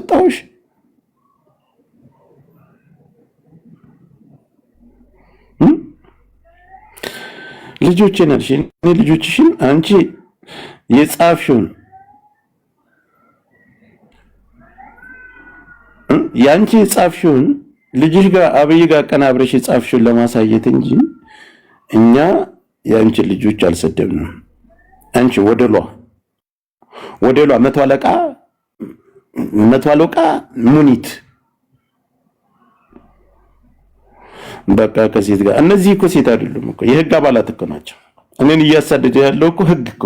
ያስወጣሁሽ? ልጆቼን አልሽ። እኔ ልጆችሽን አንቺ የጻፍሽውን ያንቺ የጻፍሽውን ልጅሽ ጋር አብይ ጋር አቀናብረሽ የጻፍሽውን ለማሳየት እንጂ እኛ ያንቺ ልጆች አልሰደብንም። አንቺ ወደሏ መቶ አለቃ ሙኒት በቃ ከሴት ጋር እነዚህ እኮ ሴት አይደሉም እኮ የህግ አባላት እኮ ናቸው። እኔን እያሳደደ ያለው እኮ ህግ እኮ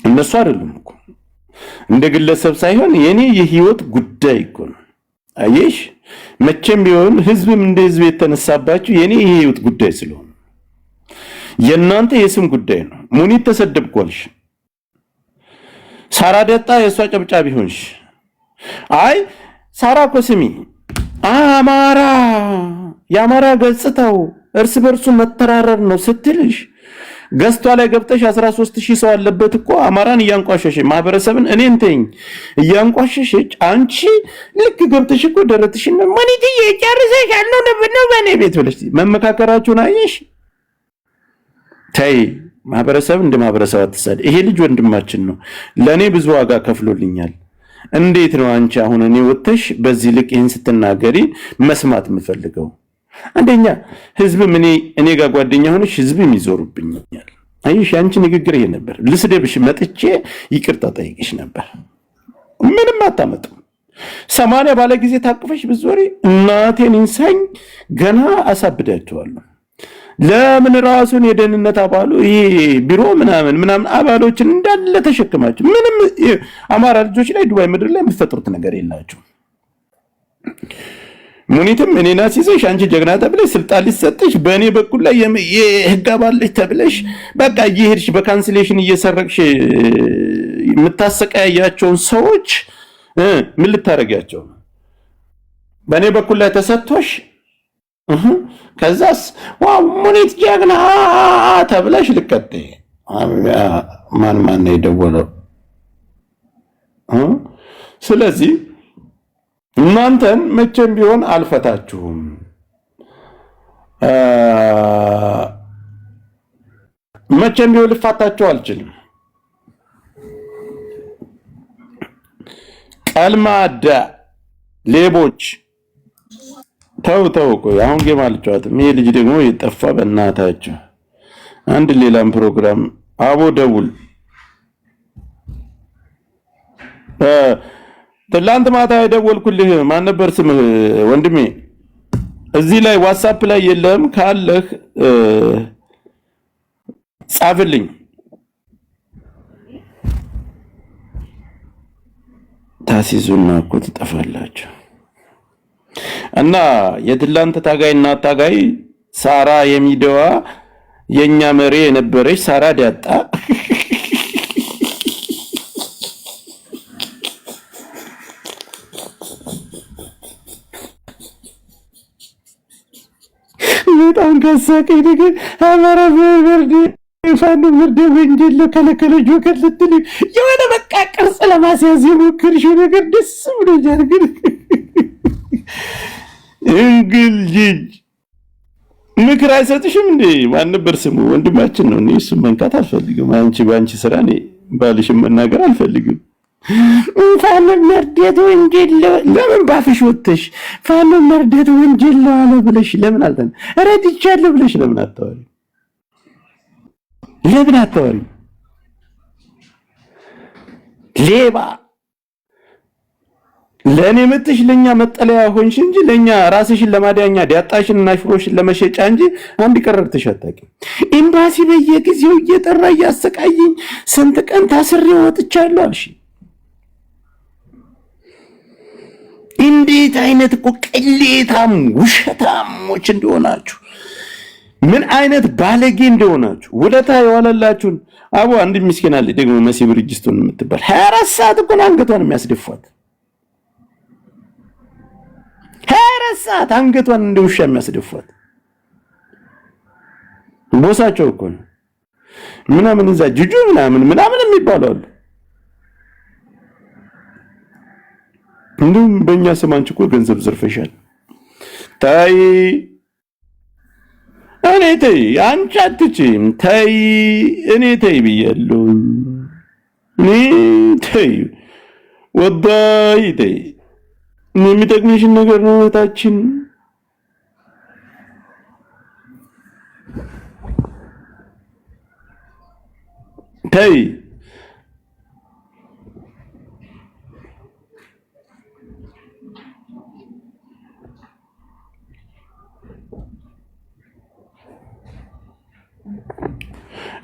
እነሱ አይደሉም እኮ እንደ ግለሰብ ሳይሆን የኔ የህይወት ጉዳይ እኮ ነው። አየሽ መቼም ቢሆን ህዝብም እንደ ህዝብ የተነሳባችሁ የኔ የህይወት ጉዳይ ስለሆነ የእናንተ የስም ጉዳይ ነው። ሙኒት ተሰደብኳልሽ፣ ሳራ ደጣ የሷ ጨብጫቢ ሆንሽ። አይ ሳራ እኮ ስሚ የአማራ ገጽታው እርስ በርሱ መተራረር ነው ስትልሽ ገዝቷ ላይ ገብተሽ 13000 ሰው አለበት እኮ አማራን እያንቋሸሽ ማህበረሰብን እኔን ተኝ እያንቋሸሽ አንቺ ልክ ገብተሽ እኮ ደረትሽን ማኒት እየጨርሰሽ ያለው ነው በኔ ቤት ብለሽ መመካከራችሁን አየሽ። ተይ ማህበረሰብ እንደ ማህበረሰብ አትሳደ። ይሄ ልጅ ወንድማችን ነው፣ ለኔ ብዙ ዋጋ ከፍሎልኛል። እንዴት ነው አንቺ አሁን እኔ ወጥተሽ በዚህ ልክ ይሄን ስትናገሪ መስማት የምፈልገው? አንደኛ ህዝብ እኔ ጋር ጓደኛ ሆነሽ ህዝብ ይዞርብኛል። አይሽ አንቺ ንግግር ይሄ ነበር። ልስደብሽ መጥቼ ይቅርታ ጠይቅሽ ነበር። ምንም አታመጣም። 80 ባለ ጊዜ ታቅፈሽ ብዙሪ እናቴን እንሳኝ ገና አሳብዳቸዋለሁ። ለምን ራሱን የደህንነት አባሉ ይሄ ቢሮ ምናምን አባሎችን እንዳለ ተሸክማችሁ ምንም አማራ ልጆች ላይ ዱባይ ምድር ላይ የምትፈጥሩት ነገር የላችሁ። ሙኒትም እኔና ሲዘሽ አንቺ ጀግና ተብለሽ ስልጣን ሊሰጥሽ በእኔ በኩል ላይ የህግ አባል ልጅ ተብለሽ በቃ እየሄድሽ በካንስሌሽን እየሰረቅሽ የምታሰቃያቸውን ሰዎች ምን ልታረጋቸው? በእኔ በኩል ላይ ተሰጥቶሽ ከዛስ ዋው ሙኒት ጀግና ተብለሽ ልቀጥይ። ማን ነው የደወለው? ስለዚህ እናንተን መቼም ቢሆን አልፈታችሁም። መቼም ቢሆን ልፋታችሁ አልችልም። ቀልማዳ ሌቦች ተው ቆይ አሁን ጌም አልጫወትም። ይሄ ልጅ ደግሞ የጠፋ በእናታችሁ አንድ ሌላም ፕሮግራም አቦ ደውል። ትላንት ማታ የደወልኩልህ ማን ነበር ስምህ ወንድሜ? እዚህ ላይ ዋትስአፕ ላይ የለም ካለህ ጻፍልኝ። ታሲዙና እኮ ትጠፋላችሁ። እና የትላንት ታጋይና ታጋይ ሳራ የሚደዋ የኛ መሪ የነበረች ሳራ ዳጣ በጣም ካሳቀኝ ነገር አማራ በርድ ፋኖ ምርድ ወንጀል ከለከለ ጆከር ልትል የሆነ በቃ ቅርጽ ለማስያዝ የሞከርሽው ነገር ደስ ብሎኛል። ግን እንግልጅ ምክር አይሰጥሽም እንዴ? ማን ነበር ስሙ? ወንድማችን ነው። እኔ እሱን መንካት አልፈልግም። አንቺ ባንቺ ስራ እኔ ባልሽም መናገር አልፈልግም። ፋኖ መርደት ወንጀል ለምን ባፍሽ ወጥተሽ ፋኖ መርደት ወንጀል አለ ብለሽ ለምን አልተን ረድቻለሁ ብለሽ ለምን አታወሪ? ለምን አታወሪ? ሌባ ለኔ መጥሽ ለኛ መጠለያ ሆንሽ እንጂ ለኛ ራስሽን ለማዳኛ ዲያጣሽን እና ሽሮሽን ለመሸጫ እንጂ አንድ ቀረርተሽ አታውቂም። ኤምባሲ በየጊዜው እየጠራ እያሰቃየኝ ስንት ቀን ታስሬ ወጥቻለሁ አልሽ። እንዴት አይነት ቅሌታም ውሸታሞች እንደሆናችሁ ምን አይነት ባለጌ እንደሆናችሁ ውለታ የዋለላችሁን አቦ አንድ ምስኪን አለ ደግሞ መሲ ብርጅስቶን የምትባል 24 ሰዓት እኮ አንገቷን የሚያስደፋት 24 ሰዓት አንገቷን እንደ ውሻ የሚያስደፋት ቦሳቸው እኮ ነው። ምናምን እዛ ጁጁ ምናምን የሚባሉ አሉ። እንደውም በእኛ ስም አንቺ እኮ ገንዘብ ዘርፈሻል። ታይ እኔ ተይ አንቺ አትችይም። ታይ እኔ ተይ ብያለሁ። እኔ ተይ ወዳይ ተይ የሚጠቅምሽን ነገር ነው እህታችን። ተይ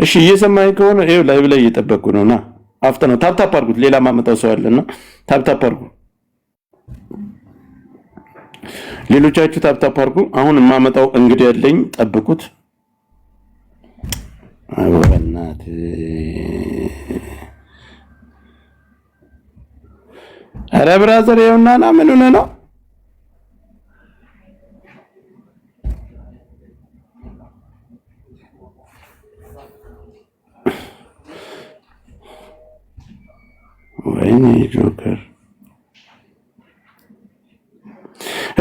እሺ እየሰማኝ ከሆነ ይኸው ላይቭ ላይ እየጠበቅኩ ነውና አፍጥነው ታፕታፕ አድርጉት። ሌላ ማመጣው ሰው አለና ታፕታፕ አድርጉ። ሌሎቻችሁ ታፕታፕ አድርጉ። አሁን የማመጣው እንግዲህ ያለኝ ጠብቁት። አወናት አረ ብራዘር ይኸውና ና ምን ሆነ ነው ወይኔ ጆከር።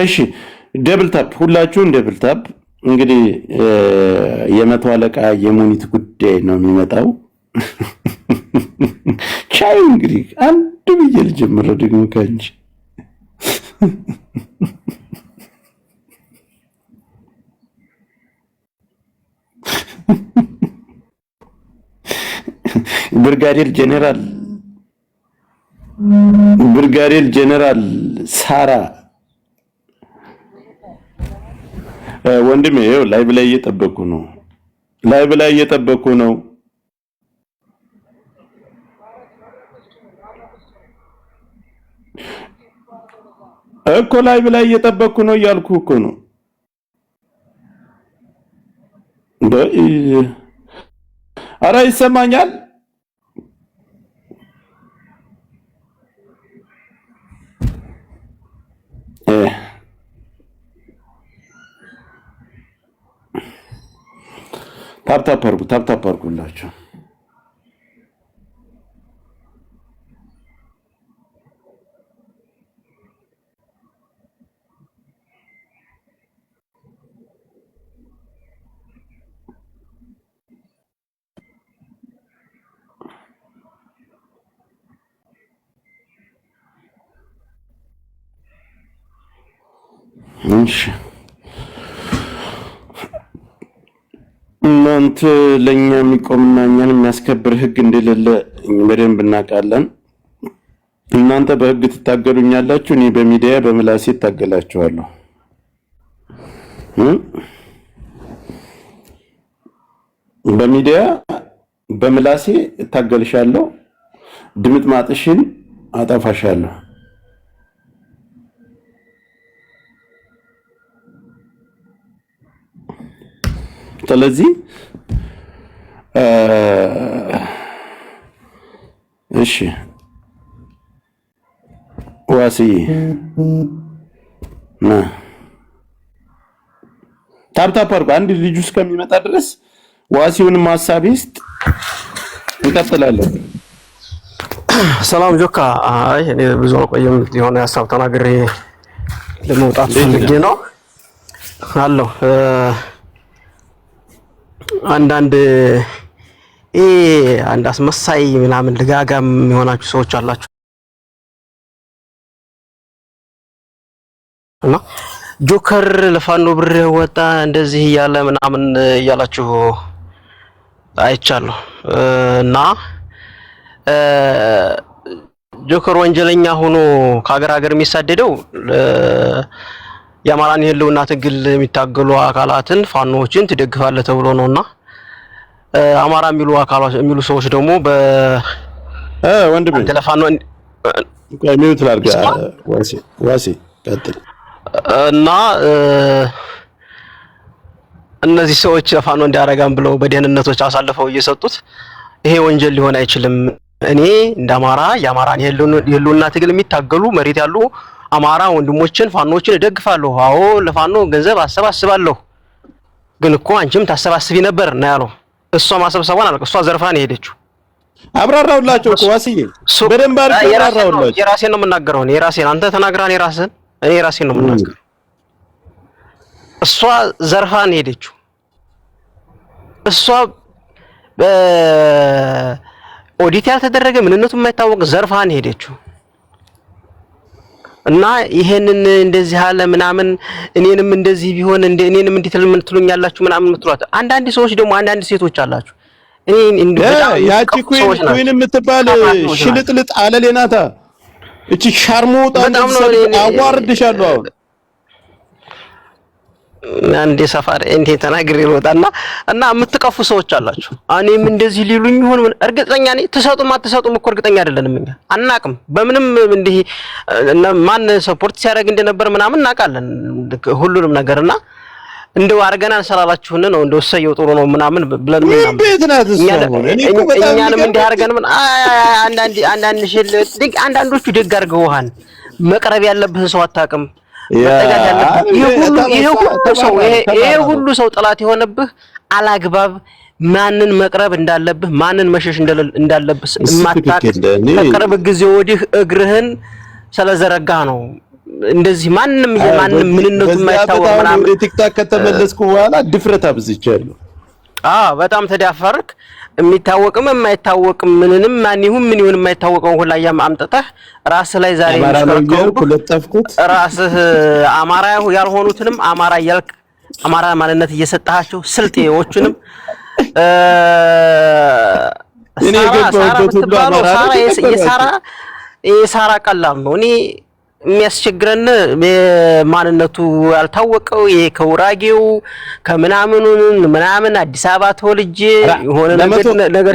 እሺ ደብል ታፕ ሁላችሁም ደብል ታፕ። እንግዲህ የመቶ አለቃ የሙኒት ጉዳይ ነው የሚመጣው። ቻይ እንግዲህ አንድ ብዬ ልጀምር ደግሞ ካንቺ ብርጋዴር ጄኔራል ሳራ ወንድሜ ይኸው ላይቭ ላይ እየጠበኩ ነው። እኮ ላይቭ ላይ እየጠበኩ ነው እያልኩ እኮ ነው። ኧረ ይሰማኛል። ታፕታፕ አድርጉላችሁ። እሺ እናንተ ለኛ የሚቆምና እኛን የሚያስከብር ህግ እንደሌለ በደንብ እናውቃለን። እናንተ በህግ ትታገሉኛላችሁ፣ እኔ በሚዲያ በምላሴ እታገላችኋለሁ። በሚዲያ በምላሴ እታገልሻለሁ፣ ድምጥ ማጥሽን አጠፋሻለሁ። ስለዚህ እሺ ዋሲ ና ታፕታፕ አድርጉ። አንድ ልጅ እስከሚመጣ ድረስ ዋሲውንም ሐሳብ ይስጥ፣ እንቀጥላለን። ሰላም ጆካ። አይ እኔ ብዙ አልቆየም፣ የሆነ ሐሳብ ተናግሬ ለመውጣት ፈልጌ ነው አለው። አንዳንድ አንድ አስመሳይ ምናምን ልጋጋም የሆናችሁ ሰዎች አላችሁ እና ጆከር ለፋኖ ብር ወጣ እንደዚህ እያለ ምናምን እያላችሁ አይቻለሁ። እና ጆከር ወንጀለኛ ሆኖ ከሀገር ሀገር የሚሳደደው የአማራን የህልውና ትግል የሚታገሉ አካላትን ፋኖዎችን ትደግፋለህ ተብሎ ነውና አማራ የሚሉ ሰዎች ደግሞ ወንድሜ ለፋኖ ሚዩት ላድርግ። ዋሲ ቀጥል። እና እነዚህ ሰዎች ለፋኖ እንዲያረጋም ብለው በደህንነቶች አሳልፈው እየሰጡት ይሄ ወንጀል ሊሆን አይችልም። እኔ እንደ አማራ የአማራን የህልውና ትግል የሚታገሉ መሬት ያሉ አማራ ወንድሞችን ፋኖችን እደግፋለሁ። አዎ ለፋኖ ገንዘብ አሰባስባለሁ። ግን እኮ አንቺም ታሰባስቢ ነበር እና ያለው እሷ ማሰብሰቧን አልቀ እሷ ዘርፋ ነው ሄደችው። አብራራውላቸው እኮ ዋስዬ በደንብ አድርገህ አብራራውላቸው። የራሴን ነው የምናገረው እኔ የራሴን። አንተ ተናግራን የራስህን እኔ የራሴን ነው የምናገረው። እሷ ዘርፋን ሄደችው። እሷ ኦዲት ያልተደረገ ምንነቱ የማይታወቅ ዘርፋን ሄደችው እና ይሄንን እንደዚህ አለ ምናምን እኔንም እንደዚህ ቢሆን እኔንም እንዴት ትሉኛላችሁ ምናምን የምትሏት አንዳንድ ሰዎች ደግሞ አንዳንድ ሴቶች አላችሁ። እኔ ያቺ ኩዊን የምትባል ሽልጥልጥ አለሌ ናታ። እቺ ሻርሙጣ አዋርድሻለሁ አሁን አንዴ ሰፋር እንዴ ተናግሬ ልወጣና እና የምትቀፉ ሰዎች አላችሁ። እኔም እንደዚህ ሊሉኝ ይሆን ምን እርግጠኛ ነኝ። ተሰጡም አትሰጡም እኮ እርግጠኛ አይደለንም እኛ አናቅም። በምንም እንዴ ማን ሰፖርት ሲያደርግ እንደነበር ምናምን እናውቃለን ሁሉንም ነገርና እንደው አርገናን ሰላላችሁን ነው እንደው ሰየው ጥሩ ነው ምናምን ብለን ምናምን ቤትናት እኛንም እንዲህ አርገን ምን አንዳንዶቹ ደግ አርገውሃን መቅረብ ያለብህን ሰው አታውቅም። ይሄ ሁሉ ሰው ጥላት የሆነብህ አላግባብ ማንን መቅረብ እንዳለብህ ማንን መሸሽ እንዳለብህ ማታቅ ከቅርብ ጊዜ ወዲህ እግርህን ስለዘረጋ ነው። እንደዚህ ማንም ምንነቱ የማይታወቅ ምናምን ቲክታክ ከተመለስኩ በኋላ ድፍረት አብዝቻለሁ። በጣም ተዳፈርክ። የሚታወቅም የማይታወቅም ምንንም ማን ይሁን ምን ይሁን የማይታወቀው ሁላ ያምጣጣህ ራስህ ላይ ዛሬ ለጠፍኩት ራስህ አማራ ያልሆኑትንም አማራ ያልክ አማራ ማንነት እየሰጣቸው ስልጤዎችንም እኔ ገባሁበት ሁሉ አማራ የሳራ ቀላል ነው። እኔ የሚያስቸግረን ማንነቱ ያልታወቀው ይሄ ከውራጌው ከምናምን አዲስ አበባ ተወልጄ የሆነ ነገር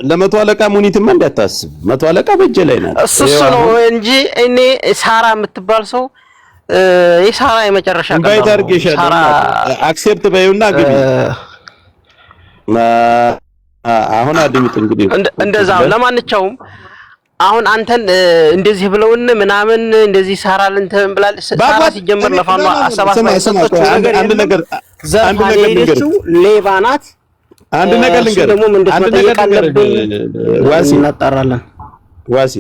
ለመቶ አለቃ ሙኒትማ እንዳታስብ መቶ አለቃ በእጄ ላይ ናት። እሱ ነው እንጂ እኔ ሳራ የምትባል ሰው የሳራ የመጨረሻ ቀን ባይት አርገሻለሁ። አክሴፕት በይውና ግቢ። አሁን አድምጥ እንግዲህ እንደዛ ለማንኛውም አሁን አንተን እንደዚህ ብለውን ምናምን እንደዚህ ሳራ ለንተን ብላል ሳራ ሲጀመር ለፋማ አሰባሰባቸው አንድ ነገር ሌባ ናት። አንድ ነገር ልንገር ደግሞ ምን እንደተጠየቃለብን ዋሲ እናጣራለን። ዋሲ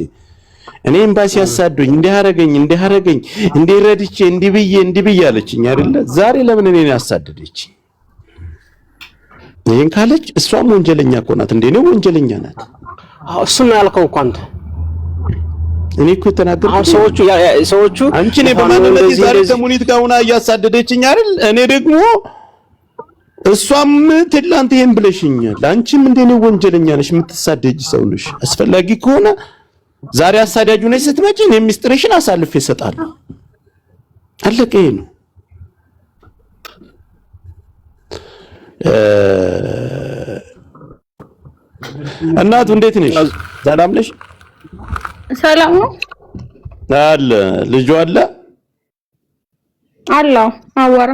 እኔ ኤምባሲ ያሳዱኝ እንዲያረገኝ እንዲረድቼ እንዲብዬ አለችኝ አይደለ? ዛሬ ለምን እኔን ያሳደደች? ይሄን ካለች እሷም ወንጀለኛ እኮ ናት። እንዴ ነው ወንጀለኛ ናት። እሱን ያልከው እኮ አንተ እኔ እኮ ተናገርኩ። ሰዎቹ አንቺ ነኝ በማንነት ዛሬ ከሙኒት ጋር ሆና እያሳደደችኝ አይደል? እኔ ደግሞ እሷም ትላንት ይሄን ብለሽኛል። አንቺም እንደኔ ወንጀለኛ ነሽ፣ የምትሳደጂ ሰው ነሽ። አስፈላጊ ከሆነ ዛሬ አሳዳጁ ነሽ ስትመጪ እኔ ሚስጥርሽን አሳልፌ እሰጣለሁ። አለቀ። ይሄ ነው። እናቱ እንዴት ነሽ? ሰላም ነሽ? ሰላም ነው አለ። ልጁ አለ አላው አወራ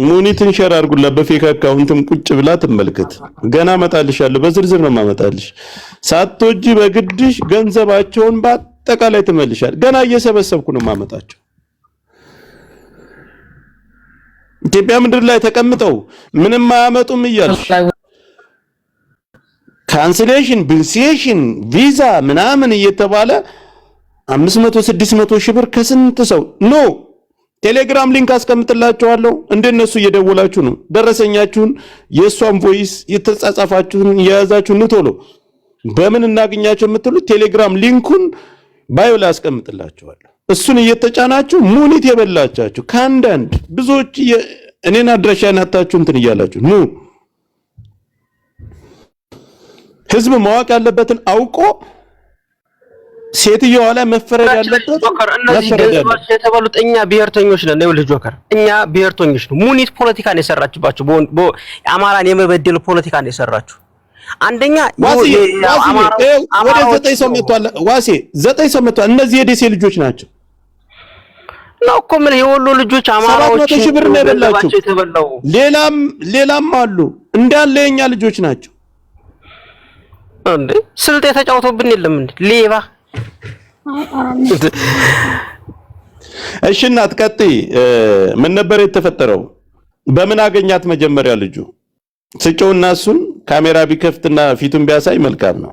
ሙኒትን ሸር አድርጉላት በፌክ አካውንትም ቁጭ ብላ ትመልከት። ገና እመጣልሻለሁ፣ በዝርዝር ነው የማመጣልሽ። ሳትወጂ በግድሽ ገንዘባቸውን በአጠቃላይ ትመልሻል። ገና እየሰበሰብኩ ነው የማመጣቸው። ኢትዮጵያ ምድር ላይ ተቀምጠው ምንም አያመጡም እያልሽ ካንስሌሽን ቢልሲሽን ቪዛ ምናምን እየተባለ 500 600 ሺህ ብር ከስንት ሰው ኖ ቴሌግራም ሊንክ አስቀምጥላችኋለሁ። እንደነሱ እየደወላችሁ ነው ደረሰኛችሁን የሷን ቮይስ የተጻጻፋችሁን የያዛችሁ ቶሎ በምን እናገኛቸው የምትሉት ቴሌግራም ሊንኩን ባዮ ላይ አስቀምጥላችኋለሁ። እሱን እየተጫናችሁ ሙኒት የበላቻችሁ ካንዳንድ ብዙዎች እኔን አድራሻዬን አጣችሁ እንትን እያላችሁ ኑ ህዝብ ማወቅ ያለበትን አውቆ ሴትዮዋ ላይ መፈረድ ያለበት እነዚህ ገንዘባቸው የተባሉት እኛ ብሔርተኞች ነን። ይኸውልህ ጆከር እኛ ብሔርተኞች ነው። ሙኒት ፖለቲካን የሰራችባችሁ አማራን የመበደል ፖለቲካን የሰራችሁ አንደኛ ወደ 9 ሰው መጥቷል። ዋሴ 9 ሰው መጥቷል። እነዚህ የደሴ ልጆች ናቸው ነው እኮ ምን የወሎ ልጆች አማራዎች 700 ሺህ ብር ነው የበላችሁ። ሌላም አሉ እንዳለ የኛ ልጆች ናቸው። እንዴ ስልጤ ተጫውቶብን የለም እንዴ ሌባ። እሺ እናት ቀጥይ። ምን ነበር የተፈጠረው? በምን አገኛት? መጀመሪያ ልጁ ስጨውና እሱን ካሜራ ቢከፍትና ፊቱን ቢያሳይ መልካም ነው።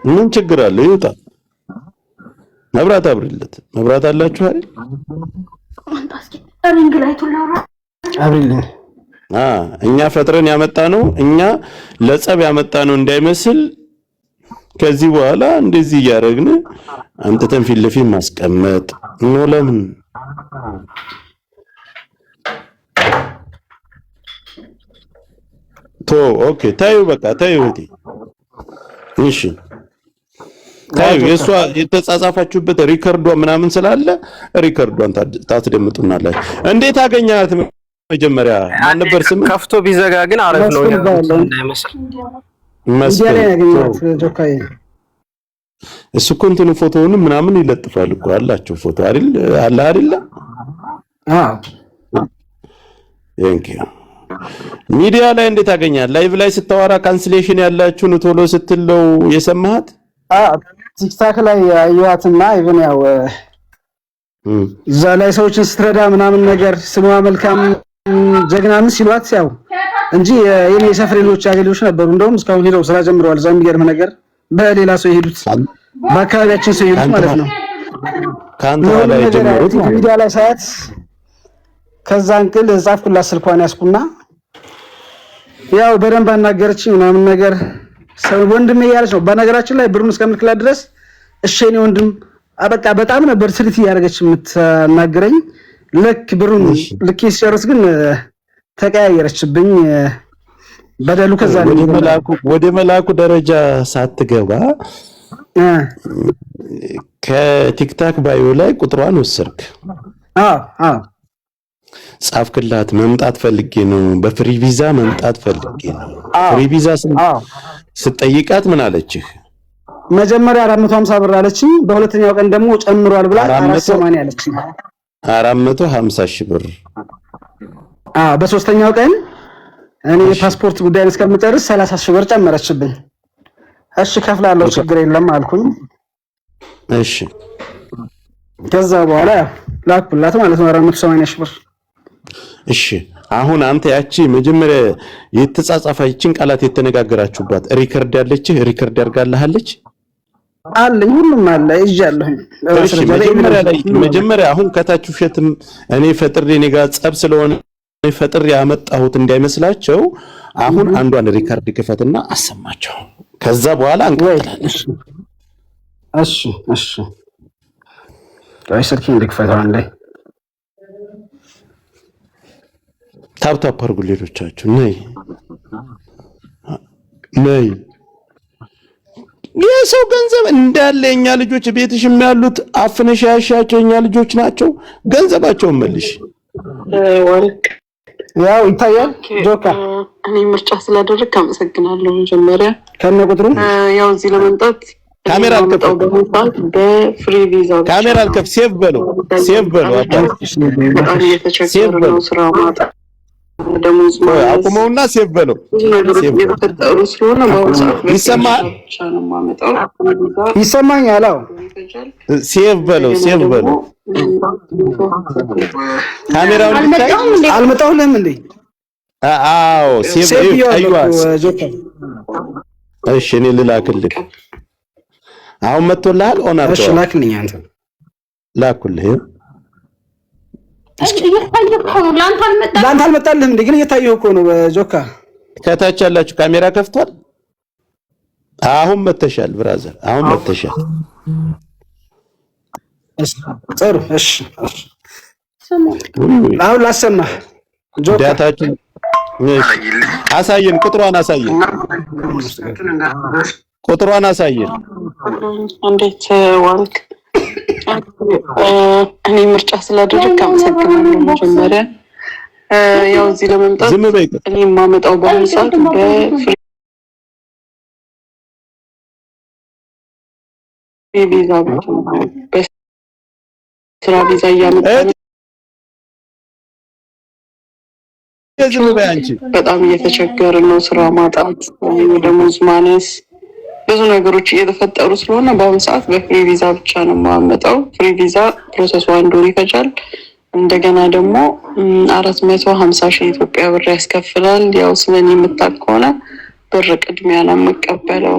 ምን ችግር አለ? ይውጣ። መብራት አብሪለት። መብራት አላችሁ አይደል? አብሪልኝ። እኛ ፈጥረን ያመጣ ነው፣ እኛ ለጸብ ያመጣ ነው እንዳይመስል። ከዚህ በኋላ እንደዚህ እያደረግን አንተን ፊት ለፊት ማስቀመጥ ነው። ለምን ኦኬ ታዩ፣ በቃ ታዩ እህቴ። እሺ ታዩ፣ የሷ የተጻጻፋችሁበት ሪከርዷ ምናምን ስላለ ሪከርዷን ታስደምጡናላችሁ። እንዴት አገኛት? መጀመሪያ ማን ነበር ስም? ከፍቶ ቢዘጋ ግን አሪፍ ነው እንዳይመስል መስፈን ጆካይ። እሱ እኮ እንትኑ ፎቶውን ምናምን ይለጥፋል እኮ አላቸው ፎቶ አይደል? አለ አይደል? ሚዲያ ላይ እንዴት አገኛት? ላይቭ ላይ ስታወራ ካንስሌሽን ያላችሁን ቶሎ ስትለው የሰማሃት? ቲክታክ ላይ አየኋትና ኢቭን ያው እዛ ላይ ሰዎችን ስትረዳ ምናምን ነገር ስሟ መልካም ጀግናም ሲሏት ያው እንጂ የኔ ሰፈር ሌሎች አገሌዎች ነበሩ። እንደውም እስካሁን ሄደው ስራ ጀምረዋል። እዛ የሚገርም ነገር በሌላ ሰው የሄዱት በአካባቢያችን ሰው የሄዱት ማለት ነው። ካንተ ላይ ጀምሩት ሚዲያ ላይ ሳያት ከዛ እንቅል ጻፍኩላት፣ ስልኳን ያስኩና ያው በደንብ አናገረችኝ ምናምን ነገር ሰው ወንድሜ እያለች ነው። በነገራችን ላይ ብሩን እስከምልክላት ድረስ እሺ እኔ ወንድም በቃ በጣም ነበር ትሪት እያደረገች የምትናገረኝ። ልክ ብሩን ልክ ሲጨርስ ግን ተቀያየረችብኝ። በደሉ ከዛ ወደ መላኩ ደረጃ ሳትገባ ከቲክታክ ባዮ ላይ ቁጥሯን ወሰርክ። ጻፍክላት። መምጣት ፈልጌ ነው፣ በፍሪ ቪዛ መምጣት ፈልጌ ነው። ፍሪ ቪዛ ስትጠይቃት ምን አለችህ? መጀመሪያ 450 ብር አለችኝ። በሁለተኛው ቀን ደግሞ ጨምሯል ብላ 480 አለችኝ። 450 ሺህ ብር። በሶስተኛው ቀን እኔ የፓስፖርት ጉዳይን እስከምጨርስ 30 ሺህ ብር ጨመረችብኝ። እሺ ከፍላለሁ ችግር የለም አልኩኝ። እሺ ከዛ በኋላ ላኩላት ማለት ነው 480 ሺህ ብር። እሺ አሁን አንተ ያቺ መጀመሪያ የተጻጻፋችን ቃላት የተነጋገራችሁባት ሪከርድ ያለች ሪከርድ ያርጋልሃለች አለኝ፣ ሁሉም አለ ይዣለሁ። መጀመሪያ አሁን ከታች ውሸትም እኔ ፈጥሬ እኔ ጋር ጸብ ስለሆነ ፈጥሬ ያመጣሁት እንዳይመስላቸው አሁን አንዷን ሪከርድ ክፈትና አሰማቸው። ከዛ በኋላ እንቀጥላለን። እሺ እሺ ስልኬን ልክፈታው አንዴ። ታፕታፕ አድርጉ ሌሎቻችሁ። ነይ የሰው ገንዘብ እንዳለ የኛ ልጆች ቤትሽም ያሉት አፍነሽ ያሻቸው የኛ ልጆች ናቸው። ገንዘባቸውን መልሽ። ያው ይታያል ጆካ። እኔ ምርጫ ስላደረግክ አመሰግናለሁ። መጀመሪያ ከነ ቁጥሩ ያው እዚህ ለመምጣት ካሜራ አልከፈት፣ በፍሪ ቪዛ ካሜራ አልከፈት። ሴቭ በለው በጣም እየተቸገረ ነው ስራ ማጣት ደሞዝ አቁመውና ሴቭ በለው። የተፈጠሩ ስለሆነ ይሰማኛል። አዎ ሴቭ በለው ካሜራውን ልታይ አልመጣሁልህም እንዴ? አዎ ሴቭ አይዋስ። እሺ እኔ ልላክልህ። አሁን መጥቶልሃል። ኦናር እሺ ላክልኝ። አንተ ላኩልህ። ላንተ አልመጣልህም እንዴ? ግን እየታየው እኮ ነው ጆካ። ከታች ያላችሁ ካሜራ ከፍቷል። አሁን መተሻል ብራዘር፣ አሁን መተሻል። ጥሩ እሺ። አሁን ላሰማህ ጆካ። ዳታችን አሳየን፣ ቁጥሯን አሳየን። እንዴት ዋልክ? እኔ ምርጫ ስላደረግክ አመሰግናለሁ። መጀመሪያ ያው እዚህ ለመምጣት እኔ የማመጣው በአሁኑ ሰዓት በፍሪ ቪዛ በስራ ቪዛ እያመጣሁ በጣም እየተቸገርን ነው። ስራ ማጣት፣ ደሞዝ ማነስ፣ ብዙ ነገሮች እየተፈጠሩ ስለሆነ በአሁኑ ሰዓት በፍሪ ቪዛ ብቻ ነው የማመጣው። ፍሪ ቪዛ ፕሮሰሱ 1 ወር ይፈጃል። እንደገና ደግሞ 450,000 የኢትዮጵያ ብር ያስከፍላል። ያው ስለኔ የምታውቅ ከሆነ ብር ቅድሚያ ነው የምቀበለው።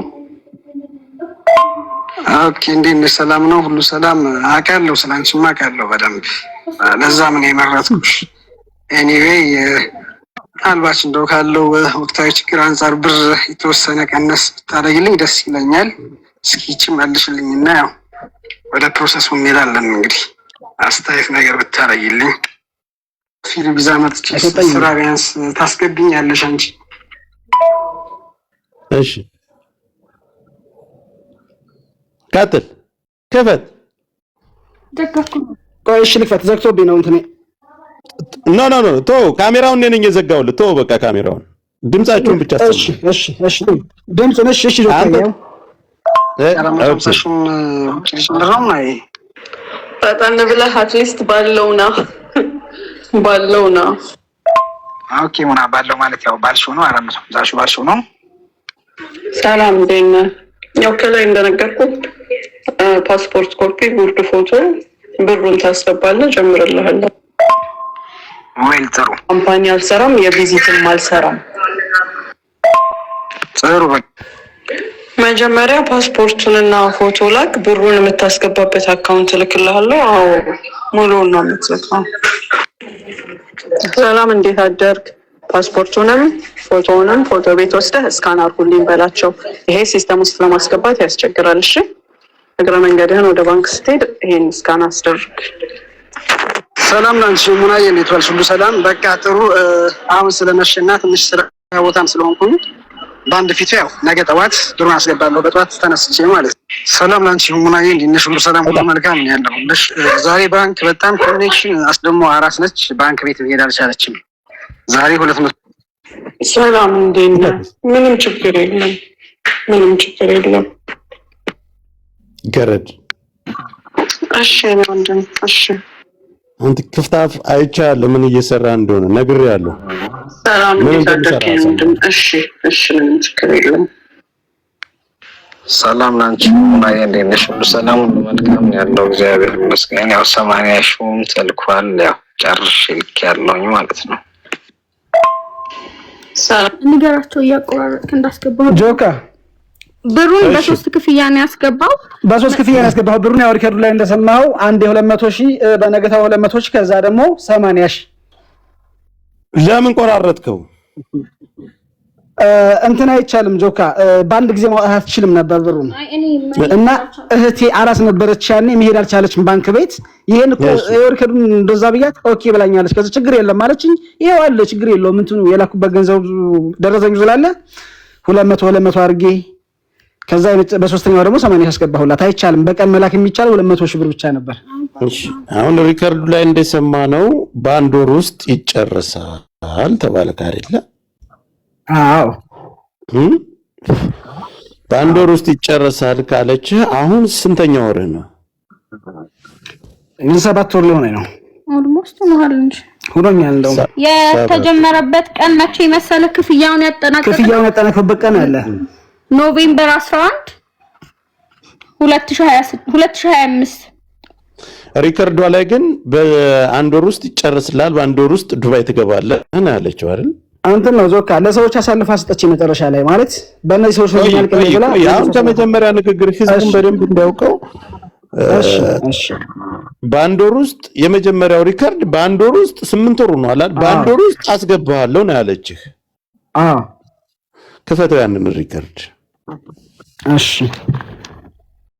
ኦኬ፣ እንዴት ሰላም ነው? ሁሉ ሰላም? አውቃለሁ፣ ስላንቺማ አውቃለሁ በደንብ። ለዛ ምን የመረጥኩሽ። ኤኒዌይ አልባች እንደው ካለው ወቅታዊ ችግር አንጻር ብር የተወሰነ ቀነስ ብታደርግልኝ ደስ ይለኛል። እስኪ ይህቺ መልሽልኝና ያው ወደ ፕሮሰሱ እንሄዳለን። እንግዲህ አስተያየት ነገር ብታደርግልኝ። ፊልም ቪዛ መጥቼ ስራ ቢያንስ ታስገብኛለሽ አንቺ። እሺ ቀጥል። ክፈት። ቆይ እሺ ልክፈት። ዘግቶብኝ ነው እንትኔ። ኖ ተው፣ ካሜራውን እኔ ነኝ የዘጋሁልህ። ተው በቃ ካሜራውን፣ ድምጻችሁን ብቻ አሰሙ። እሺ ድምጹን እሺ ፈጠን ብለህ አትሊስት ባለው ነው። ኦኬ ሙና ባለው ማለት ያው ባልሽው ነው። አረም ዛሹ ባልሽው ነው። ሰላም እንደነ ያው ከላይ እንደነገርኩት ፓስፖርት ኮፒ፣ ጉርድ ፎቶ፣ ብሩን ታስገባለህ፣ ጀምርልሃለሁ። ወይ ጥሩ። ካምፓኒ አልሰራም፣ የቪዚትም አልሰራም። ጥሩ። መጀመሪያ ፓስፖርቱንና ፎቶ ላክ፣ ብሩን የምታስገባበት አካውንት ልክልሃለሁ። አዎ ሙሉውን ነው የምትልከው። ሰላም እንዴት አደርግ? ፓስፖርቱንም ፎቶውንም ፎቶ ቤት ወስደህ እስካን አድርጉልኝ በላቸው። ይሄ ሲስተም ውስጥ ለማስገባት ያስቸግራል። እሺ እግረ መንገድህን ወደ ባንክ ስትሄድ ይሄን እስካን አስደርግ። ሰላም ላንቺ ሙናዬ፣ እንዴት ዋልሽ? ሁሉ ሰላም? በቃ ጥሩ። አሁን ስለመሸና ትንሽ ስራ ቦታም ስለሆንኩኝ በአንድ ፊቱ ያው ነገ ጠዋት ብሩን አስገባለሁ፣ በጠዋት ተነስቼ ማለት ነው። ሰላም ላንቺ ሙናዬ፣ እንዴት ነሽ? ሁሉ ሰላም፣ ሁሉ መልካም ነው ያለው። ዛሬ ባንክ በጣም ኮኔክሽን አስደሞ አራስ ነች። ባንክ ቤት መሄድ አልቻለችም። ዛሬ 200 ሰላም እንዴት ነህ? ምንም ችግር የለም። ገረድ እሺ ወንድም፣ እሺ አንተ ክፍታፍ አይቻለሁ፣ ምን እየሰራ እንደሆነ ነግሬያለሁ። ሰላም እንዴት አደርክ ወንድም? እሺ ምንም ችግር የለም። ሰላም ላንቺ ሙናዬ፣ እንዴት ነሽ? ሁሉ ሰላም፣ ሁሉ መልካም ነው ያለው። እግዚአብሔር ይመስገን። ያው 80,000 ተልኳል። ያው ጨርሼ ልኬያለሁኝ ማለት ነው። ንገራቸው እያቆራረጥክ እንዳስገባው። ጆካ ብሩን በሶስት ክፍያ ነው ያስገባው። ብሩን ያው ሪከርዱ ላይ እንደሰማው አንድ 200,000 በነገታው 200,000 ከዛ ደግሞ 80,000። ለምን ቆራረጥከው? እንትን አይቻልም ጆካ፣ በአንድ ጊዜ ማውጣት አትችልም ነበር ብሩን። እና እህቴ አራስ ነበረች ያኔ መሄድ አልቻለችም ባንክ ቤት። ይሄን እኮ ሪከርዱን እንደዛ ብያት ኦኬ ብላኛለች። ከዛ ችግር የለም ማለችኝ። ይሄው አለ ችግር የለውም እንትኑ የላኩበት ገንዘብ ደረሰኝ ስላለ 200 አድርጌ ከዛ በሶስተኛው ደግሞ 80 ያስገባሁላት። አይቻልም፣ በቀን መላክ የሚቻለው 200,000 ብር ብቻ ነበር። እሺ አሁን ሪከርዱ ላይ እንደሰማነው በአንድ ወር ውስጥ ይጨርሳል ተባለ አይደለ? አዎ በአንድ ወር ውስጥ ይጨርሳል ካለች አሁን ስንተኛ ወር ነው? 7 ወር ሊሆን ነው። ኦልሞስት መሃል እንጂ ሆኖኛል። እንደው የተጀመረበት ቀን መቼ መሰለ? ክፍያውን ያጠናቀቀበት ቀን አለ ኖቬምበር 11 2025። ሪከርዷ ላይ ግን በአንድ ወር ውስጥ ይጨርስላል፣ በአንድ ወር ውስጥ ዱባይ ትገባለህ እና ያለችው አይደል? አንተ ነው ዞካ ለሰዎች አሳልፋ ሰጠች መጨረሻ ላይ ማለት በእነዚህ ሰዎች ነው ያልከኝ ብላ ያው ከመጀመሪያ ንግግር ህዝቡን በደንብ እንዲያውቀው። እሺ በአንድ ወር ውስጥ የመጀመሪያው ሪከርድ በአንድ ወር ውስጥ 8 ወር ነው አይደል? በአንድ ወር ውስጥ አስገባለሁ ነው ያለችህ። ክፈተው ያንን ሪከርድ። እሺ